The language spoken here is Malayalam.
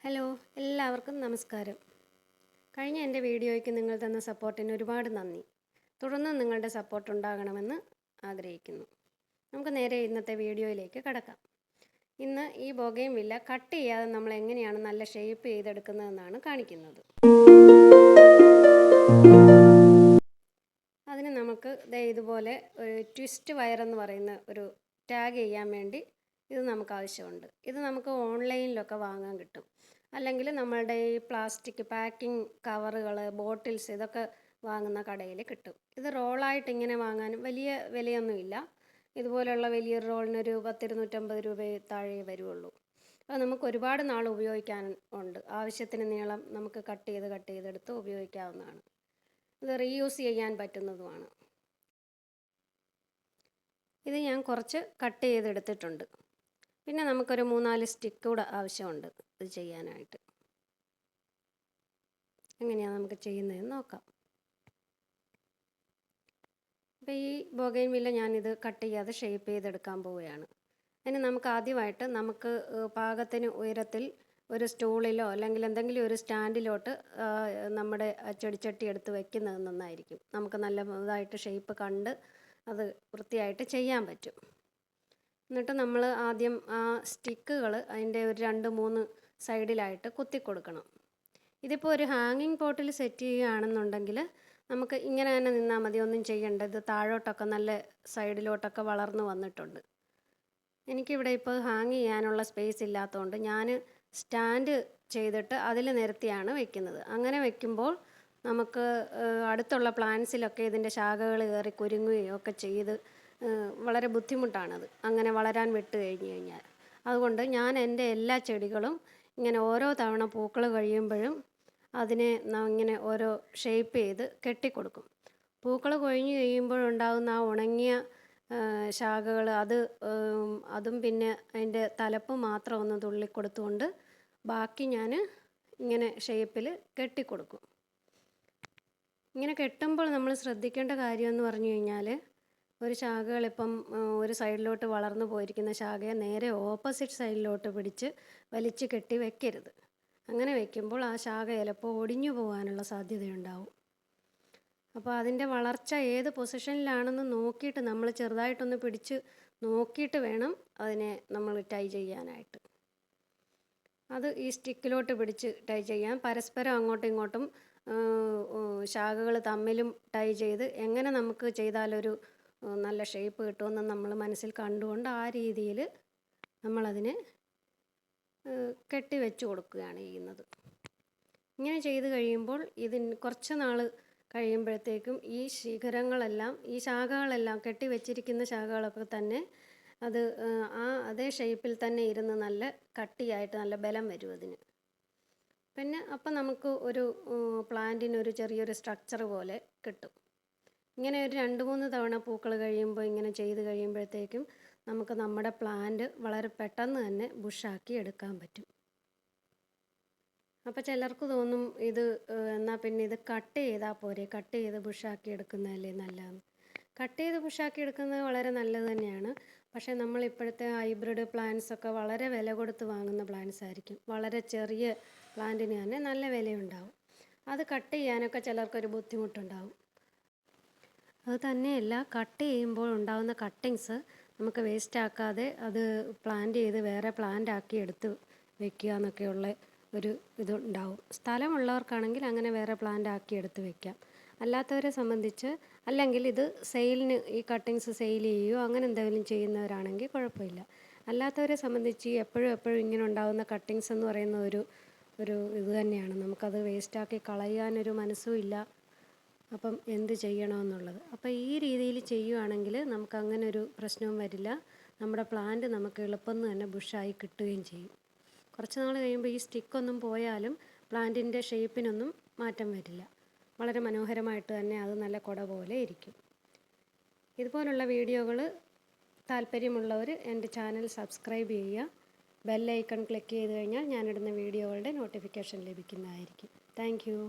ഹലോ, എല്ലാവർക്കും നമസ്കാരം. കഴിഞ്ഞ എൻ്റെ വീഡിയോയ്ക്ക് നിങ്ങൾ തന്ന സപ്പോർട്ടിന് ഒരുപാട് നന്ദി. തുടർന്നും നിങ്ങളുടെ സപ്പോർട്ട് ഉണ്ടാകണമെന്ന് ആഗ്രഹിക്കുന്നു. നമുക്ക് നേരെ ഇന്നത്തെ വീഡിയോയിലേക്ക് കടക്കാം. ഇന്ന് ഈ ബൊഗെയിൻവില്ല കട്ട് ചെയ്യാതെ നമ്മൾ എങ്ങനെയാണ് നല്ല ഷേപ്പ് ചെയ്തെടുക്കുന്നതെന്നാണ് കാണിക്കുന്നത്. അതിന് നമുക്ക് ഇതുപോലെ ഒരു ട്വിസ്റ്റ് വയർ എന്ന് പറയുന്ന ഒരു ടാഗ് ചെയ്യാൻ വേണ്ടി ഇത് നമുക്ക് ആവശ്യമുണ്ട്. ഇത് നമുക്ക് ഓൺലൈനിലൊക്കെ വാങ്ങാൻ കിട്ടും. അല്ലെങ്കിൽ നമ്മളുടെ ഈ പ്ലാസ്റ്റിക് പാക്കിംഗ് കവറുകൾ, ബോട്ടിൽസ് ഇതൊക്കെ വാങ്ങുന്ന കടയിൽ കിട്ടും. ഇത് റോളായിട്ട് ഇങ്ങനെ വാങ്ങാനും വലിയ വിലയൊന്നുമില്ല. ഇതുപോലെയുള്ള വലിയൊരു റോളിനൊരു 10-250 രൂപയെ താഴെ വരുള്ളൂ. അത് നമുക്ക് ഒരുപാട് നാൾ ഉപയോഗിക്കാൻ ഉണ്ട്. ആവശ്യത്തിന് നീളം നമുക്ക് കട്ട് ചെയ്തെടുത്ത് ഉപയോഗിക്കാവുന്നതാണ്. ഇത് റീയൂസ് ചെയ്യാൻ പറ്റുന്നതുമാണ്. ഇത് ഞാൻ കുറച്ച് കട്ട് ചെയ്തെടുത്തിട്ടുണ്ട്. പിന്നെ നമുക്കൊരു 3-4 സ്റ്റിക്ക് കൂടെ ആവശ്യമുണ്ട് ഇത് ചെയ്യാനായിട്ട്. എങ്ങനെയാണ് നമുക്ക് ചെയ്യുന്നതെന്ന് നോക്കാം. അപ്പോൾ ഈ ബൊഗെയിൻവില്ല ഞാനിത് കട്ട് ചെയ്യാതെ ഷേപ്പ് ചെയ്തെടുക്കാൻ പോവുകയാണ്. അതിന് നമുക്ക് ആദ്യമായിട്ട് നമുക്ക് പാകത്തിന് ഉയരത്തിൽ ഒരു സ്റ്റൂളിലോ അല്ലെങ്കിൽ എന്തെങ്കിലും ഒരു സ്റ്റാൻഡിലോട്ട് നമ്മുടെ ചെടിച്ചട്ടി എടുത്ത് വയ്ക്കുന്നത് നന്നായിരിക്കും. നമുക്ക് നല്ലതായിട്ട് ഷേപ്പ് കണ്ട് അത് വൃത്തിയായിട്ട് ചെയ്യാൻ പറ്റും. എന്നിട്ട് നമ്മൾ ആദ്യം ആ സ്റ്റിക്കുകൾ അതിൻ്റെ ഒരു 2-3 സൈഡിലായിട്ട് കുത്തി കൊടുക്കണം. ഇതിപ്പോൾ ഒരു ഹാങ്ങിങ് പോട്ടിൽ സെറ്റ് ചെയ്യുകയാണെന്നുണ്ടെങ്കിൽ നമുക്ക് ഇങ്ങനെ തന്നെ നിന്നാൽ മതി, ഒന്നും ചെയ്യേണ്ട. ഇത് താഴോട്ടൊക്കെ നല്ല സൈഡിലോട്ടൊക്കെ വളർന്നു വന്നിട്ടുണ്ട്. എനിക്കിവിടെ ഇപ്പോൾ ഹാങ് ചെയ്യാനുള്ള സ്പേസ് ഇല്ലാത്തതുകൊണ്ട് ഞാൻ സ്റ്റാൻഡ് ചെയ്തിട്ട് അതിൽ നിരത്തിയാണ് വയ്ക്കുന്നത്. അങ്ങനെ വയ്ക്കുമ്പോൾ നമുക്ക് അടുത്തുള്ള പ്ലാന്റ്സിലൊക്കെ ഇതിൻ്റെ ശാഖകൾ കയറി കുരുങ്ങുകയോ ഒക്കെ ചെയ്ത് വളരെ ബുദ്ധിമുട്ടാണത് അങ്ങനെ വളരാൻ വിട്ട് കഴിഞ്ഞാൽ. അതുകൊണ്ട് ഞാൻ എൻ്റെ എല്ലാ ചെടികളും ഇങ്ങനെ ഓരോ തവണ പൂക്കൾ കഴിയുമ്പോഴും അതിനെ ഇങ്ങനെ ഓരോ ഷേപ്പ് ചെയ്ത് കെട്ടിക്കൊടുക്കും. പൂക്കൾ കൊഴിഞ്ഞു കഴിയുമ്പോഴുണ്ടാകുന്ന ആ ഉണങ്ങിയ ശാഖകൾ അതും പിന്നെ അതിൻ്റെ തലപ്പ് മാത്രം ഒന്ന് തുള്ളിക്കൊടുത്തുകൊണ്ട് ബാക്കി ഞാൻ ഇങ്ങനെ ഷേപ്പിൽ കെട്ടിക്കൊടുക്കും. ഇങ്ങനെ കെട്ടുമ്പോൾ നമ്മൾ ശ്രദ്ധിക്കേണ്ട കാര്യമെന്ന് പറഞ്ഞു കഴിഞ്ഞാൽ, ഒരു ശാഖകളിപ്പം ഒരു സൈഡിലോട്ട് വളർന്നു പോയിരിക്കുന്ന ശാഖയെ നേരെ ഓപ്പോസിറ്റ് സൈഡിലോട്ട് പിടിച്ച് വലിച്ച് കെട്ടി വെക്കരുത്. അങ്ങനെ വയ്ക്കുമ്പോൾ ആ ശാഖ ചിലപ്പോൾ ഒടിഞ്ഞു പോകാനുള്ള സാധ്യതയുണ്ടാവും. അപ്പോൾ അതിൻ്റെ വളർച്ച ഏത് പൊസിഷനിലാണെന്ന് നോക്കിയിട്ട് നമ്മൾ ചെറുതായിട്ടൊന്ന് പിടിച്ച് നോക്കിയിട്ട് വേണം അതിനെ നമ്മൾ ടൈ ചെയ്യാനായിട്ട്. അത് ഈ സ്റ്റിക്കിലോട്ട് പിടിച്ച് ടൈ ചെയ്യാൻ പരസ്പരം അങ്ങോട്ടും ഇങ്ങോട്ടും ശാഖകൾ തമ്മിലും ടൈ ചെയ്ത് എങ്ങനെ നമുക്ക് ചെയ്താലൊരു നല്ല ഷേപ്പ് കിട്ടുമെന്ന് നമ്മൾ മനസ്സിൽ കണ്ടുകൊണ്ട് ആ രീതിയിൽ നമ്മളതിനെ കെട്ടി വെച്ച് കൊടുക്കുകയാണ് ചെയ്യുന്നത്. ഇങ്ങനെ ചെയ്ത് കഴിയുമ്പോൾ ഇതിന് കുറച്ച് നാൾ കഴിയുമ്പോഴത്തേക്കും ഈ ശിഖരങ്ങളെല്ലാം, ഈ ശാഖകളെല്ലാം കെട്ടി വെച്ചിരിക്കുന്ന ശാഖകളൊക്കെ തന്നെ അത് അതേ ഷേപ്പിൽ തന്നെ ഇരുന്ന് നല്ല കട്ടിയായിട്ട് നല്ല ബലം വരും അതിന്. പിന്നെ അപ്പം നമുക്ക് ഒരു പ്ലാന്റിനൊരു ചെറിയൊരു സ്ട്രക്ചർ പോലെ കിട്ടും. ഇങ്ങനെ ഒരു 2-3 തവണ പൂക്കൾ കഴിയുമ്പോൾ ഇങ്ങനെ ചെയ്ത് കഴിയുമ്പോഴത്തേക്കും നമുക്ക് നമ്മുടെ പ്ലാന്റ് വളരെ പെട്ടെന്ന് തന്നെ ബുഷാക്കി എടുക്കാൻ പറ്റും. അപ്പോൾ ചിലർക്ക് തോന്നും ഇത് എന്നാൽ പിന്നെ ഇത് കട്ട് ചെയ്താൽ പോരെ, കട്ട് ചെയ്ത് ബുഷാക്കി എടുക്കുന്നതല്ലേ നല്ലതെന്ന്. കട്ട് ചെയ്ത് ബുഷാക്കി എടുക്കുന്നത് വളരെ നല്ലത് തന്നെയാണ്. പക്ഷേ നമ്മളിപ്പോഴത്തെ ഹൈബ്രിഡ് പ്ലാന്റ്സ് ഒക്കെ വളരെ വില കൊടുത്ത് വാങ്ങുന്ന പ്ലാന്റ്സ് ആയിരിക്കും. വളരെ ചെറിയ പ്ലാന്റിന് തന്നെ നല്ല വിലയുണ്ടാവും. അത് കട്ട് ചെയ്യാനൊക്കെ ചിലർക്കൊരു ബുദ്ധിമുട്ടുണ്ടാവും. അത് തന്നെയല്ല, കട്ട് ചെയ്യുമ്പോൾ ഉണ്ടാകുന്ന കട്ടിങ്സ് നമുക്ക് വേസ്റ്റ് ആക്കാതെ അത് പ്ലാന്റ് ചെയ്ത് വേറെ പ്ലാന്റ് ആക്കി എടുത്ത് വെക്കുക എന്നൊക്കെയുള്ള ഒരു ഇതുണ്ടാവും. സ്ഥലമുള്ളവർക്കാണെങ്കിൽ അങ്ങനെ വേറെ പ്ലാന്റ് ആക്കി എടുത്ത് വെക്കാം. അല്ലാത്തവരെ സംബന്ധിച്ച്, അല്ലെങ്കിൽ ഇത് സെയിലിന് ഈ കട്ടിങ്സ് സെയിൽ ചെയ്യുകയോ അങ്ങനെ എന്തെങ്കിലും ചെയ്യുന്നവരാണെങ്കിൽ കുഴപ്പമില്ല. അല്ലാത്തവരെ സംബന്ധിച്ച് എപ്പോഴും ഇങ്ങനെ ഉണ്ടാകുന്ന കട്ടിങ്സ് എന്ന് പറയുന്ന ഒരു ഇത് തന്നെയാണ്. നമുക്കത് വേസ്റ്റാക്കി കളയാനൊരു മനസ്സും ഇല്ല. അപ്പം എന്ത് ചെയ്യണമെന്നുള്ളത്. അപ്പോൾ ഈ രീതിയിൽ ചെയ്യുകയാണെങ്കിൽ നമുക്കങ്ങനെ ഒരു പ്രശ്നവും വരില്ല. നമ്മുടെ പ്ലാന്റ് നമുക്ക് എളുപ്പം തന്നെ ബുഷായി കിട്ടുകയും ചെയ്യും. കുറച്ച് നാൾ കഴിയുമ്പോൾ ഈ സ്റ്റിക്കൊന്നും പോയാലും പ്ലാന്റിൻ്റെ ഷേപ്പിനൊന്നും മാറ്റം വരില്ല. വളരെ മനോഹരമായിട്ട് തന്നെ അത് നല്ല കുട പോലെ ഇരിക്കും. ഇതുപോലുള്ള വീഡിയോകൾ താല്പര്യമുള്ളവർ എൻ്റെ ചാനൽ സബ്സ്ക്രൈബ് ചെയ്യുക. ബെൽ ഐക്കൺ ക്ലിക്ക് ചെയ്ത് കഴിഞ്ഞാൽ ഞാനിടുന്ന വീഡിയോകളുടെ നോട്ടിഫിക്കേഷൻ ലഭിക്കുന്നതായിരിക്കും. Thank you.